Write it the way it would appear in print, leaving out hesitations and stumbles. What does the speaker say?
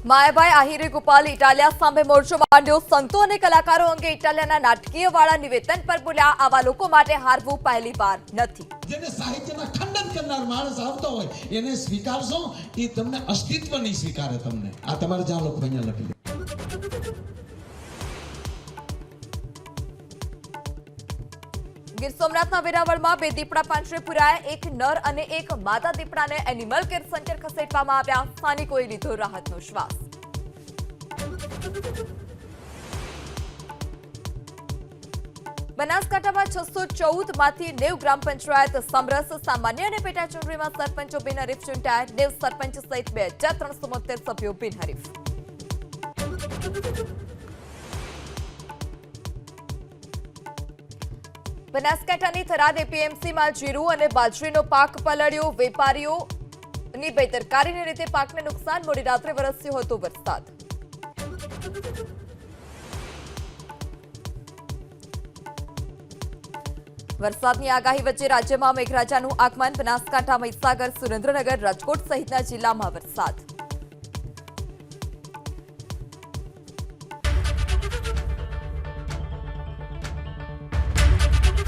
માયાભાઈ આહિરે ગોપાલ ઇટાલિયા સામે મોરચો માંડ્યો। સંતો અને કલાકારો અંગે ઇટાલિયાના નાટકીય વાળા નિવેદન પર બોલ્યા, આવા લોકો માટે હારવું પહેલીવાર નથી। જેને સાહિત્યના ખંડન કરનાર માણસ આવતો હોય એને સ્વીકારશો, એ તમને અસ્તિત્વ નહીં સ્વીકારે। તમને આ તમારે જ્યાં લોકો અહીંયા લખી લે। ગીર સોમનાથના વેરાવળમાં 2 દીપડા પાંજરે પુરાયા। એક નર અને એક માદા દીપડાને એનિમલ કેર સેન્ટર ખસેડવામાં આવ્યા। સ્થાનિકોએ લીધો રાહતનો શ્વાસ। બનાસકાંઠામાં 614 માંથી 90 ગ્રામ પંચાયત સમરસ। સામાન્ય અને પેટા ચૂંટણીમાં સરપંચો બિનહરીફ ચૂંટાયા। 90 સરપંચ સહિત 2373 સભ્યો બિનહરીફ। બનાસકાંઠાની થરાદ એપીએમસીમાં જીરું અને બાજરીનો પાક પલળ્યો। વેપારીઓની બેદરકારીને લીધે પાકને નુકસાન। મોડી રાત્રે વરસ્યો હતો વરસાદ। વરસાદની આગાહી વચ્ચે રાજ્યમાં મેઘરાજાનું આગમન। બનાસકાંઠા, મહીસાગર, સુરેન્દ્રનગર, રાજકોટ સહિતના જિલ્લામાં વરસાદ।